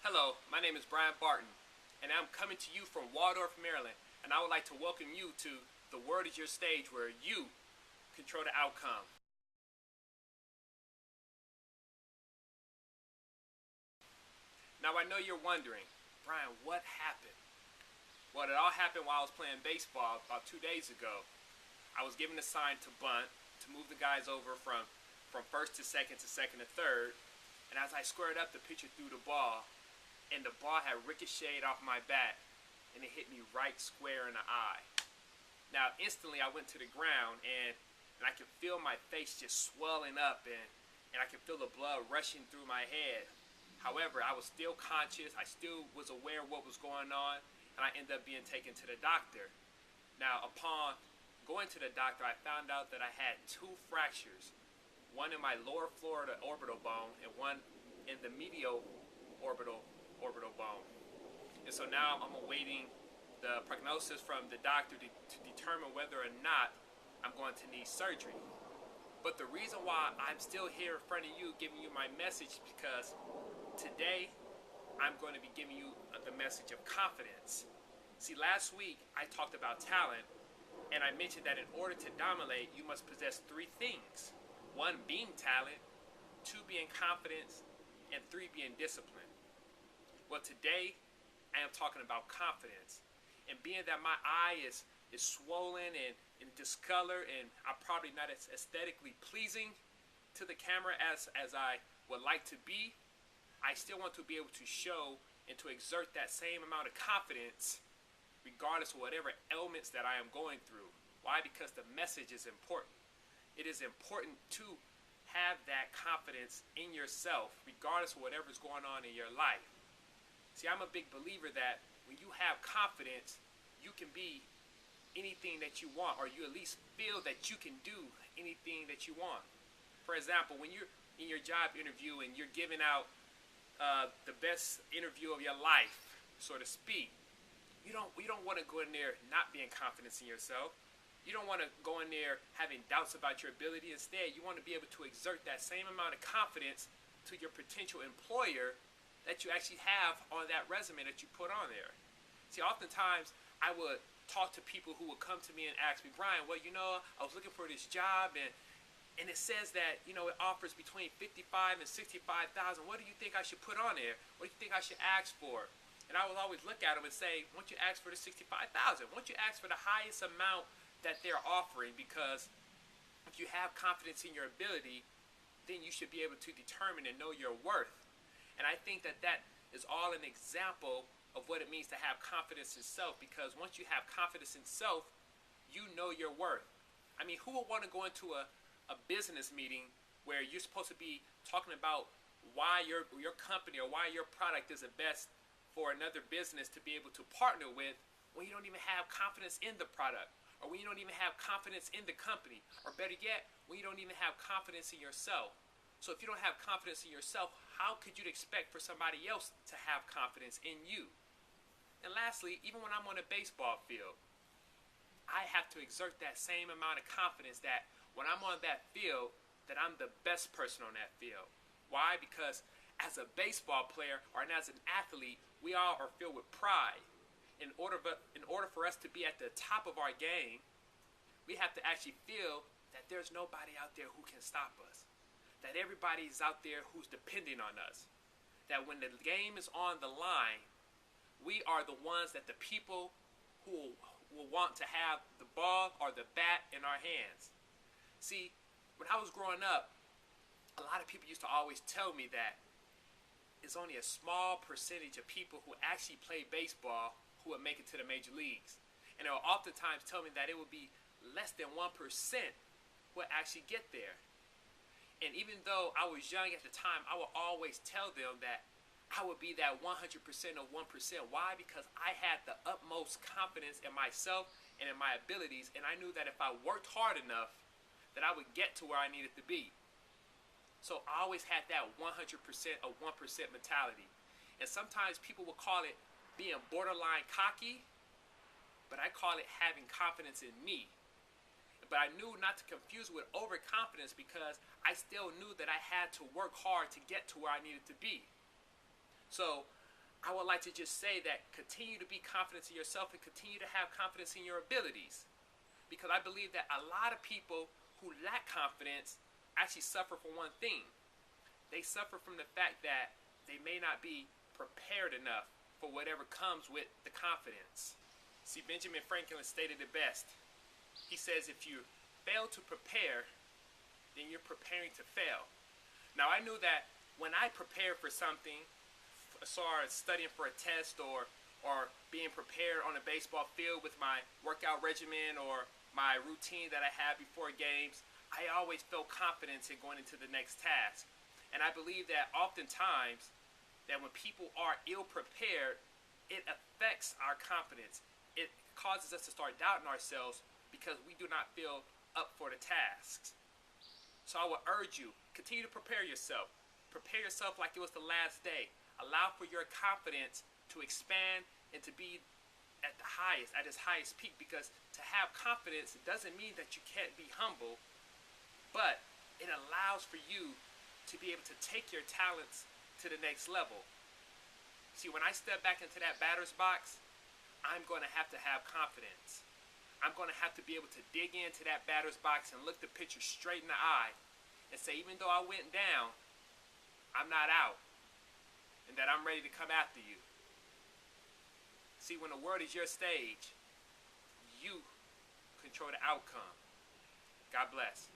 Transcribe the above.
Hello, my name is Barton, and I'm coming to you from Waldorf, Maryland, and I would like to welcome you to The Word is Your Stage, where you control the outcome. Now, I know you're wondering, Brian, what happened? Well, it all happened while I was playing baseball about 2 days ago. I was given a sign to bunt, to move the guys over from first to second to third, and as I squared up, the pitcher threw the ball, and the ball had ricocheted off my bat, and it hit me right square in the eye. Now, instantly, I went to the ground, and I could feel my face just swelling up, and I could feel the blood rushing through my head. However, I was still conscious. I still was aware of what was going on, and I ended up being taken to the doctor. Now, upon going to the doctor, I found out that I had two fractures, one in my lower Florida orbital bone and one in the medial orbital bone. And so now I'm awaiting the prognosis from the doctor to determine whether or not I'm going to need surgery. But the reason why I'm still here in front of you giving you my message is because today I'm going to be giving you the message of confidence. See, last week I talked about talent, and I mentioned that in order to dominate, you must possess three things. One, being talent, two, being confidence, and three, being discipline. Well, today I am talking about confidence. And being that my eye is swollen and discolored, and I'm probably not as aesthetically pleasing to the camera as I would like to be, I still want to be able to show and to exert that same amount of confidence regardless of whatever ailments that I am going through. Why? Because the message is important. It is important to have that confidence in yourself regardless of whatever's going on in your life. See, I'm a big believer that when you have confidence, you can be anything that you want, or you at least feel that you can do anything that you want. For example, when you're in your job interview and you're giving out the best interview of your life, so to speak, you don't want to go in there not being confident in yourself. You don't want to go in there having doubts about your ability. Instead, you want to be able to exert that same amount of confidence to your potential employer that you actually have on that resume that you put on there. See, oftentimes I would talk to people who would come to me and ask me, Brian, well, I was looking for this job, and it says that, it offers between $55,000 and $65,000. What do you think I should put on there? What do you think I should ask for? And I would always look at them and say, why don't you ask for the $65,000? Why don't you ask for the highest amount that they're offering? Because if you have confidence in your ability, then you should be able to determine and know your worth. And I think that is all an example of what it means to have confidence in self, because once you have confidence in self, you know your worth. I mean, who would want to go into a business meeting where you're supposed to be talking about why your company or why your product is the best for another business to be able to partner with, when you don't even have confidence in the product, or when you don't even have confidence in the company, or better yet, when you don't even have confidence in yourself? So if you don't have confidence in yourself, how could you expect for somebody else to have confidence in you? And lastly, even when I'm on a baseball field, I have to exert that same amount of confidence that when I'm on that field, that I'm the best person on that field. Why? Because as a baseball player or as an athlete, we all are filled with pride. In order for us to be at the top of our game, we have to actually feel that there's nobody out there who can stop us. That everybody is out there who's depending on us. That when the game is on the line, we are the ones that the people who will want to have the ball or the bat in our hands. See, when I was growing up, a lot of people used to always tell me that it's only a small percentage of people who actually play baseball who would make it to the major leagues. And they will oftentimes tell me that it would be less than 1% who would actually get there. And even though I was young at the time, I would always tell them that I would be that 100% of 1%. Why? Because I had the utmost confidence in myself and in my abilities, and I knew that if I worked hard enough, that I would get to where I needed to be. So I always had that 100% of 1% mentality. And sometimes people will call it being borderline cocky, but I call it having confidence in me. But I knew not to confuse with overconfidence, because I still knew that I had to work hard to get to where I needed to be. So I would like to just say that continue to be confident in yourself and continue to have confidence in your abilities. Because I believe that a lot of people who lack confidence actually suffer from one thing. They suffer from the fact that they may not be prepared enough for whatever comes with the confidence. See, Benjamin Franklin stated it best. He says, if you fail to prepare, then you're preparing to fail. Now, I knew that when I prepare for something, as far as studying for a test or being prepared on a baseball field with my workout regimen or my routine that I have before games, I always felt confidence in going into the next task. And I believe that oftentimes that when people are ill prepared, it affects our confidence. It causes us to start doubting ourselves because we do not feel up for the tasks. So I will urge you, continue to prepare yourself. Prepare yourself like it was the last day. Allow for your confidence to expand and to be at its highest peak, because to have confidence, it doesn't mean that you can't be humble, but it allows for you to be able to take your talents to the next level. See, when I step back into that batter's box, I'm going to have confidence. I'm going to have to be able to dig into that batter's box and look the pitcher straight in the eye and say, even though I went down, I'm not out, and that I'm ready to come after you. See, when the world is your stage, you control the outcome. God bless.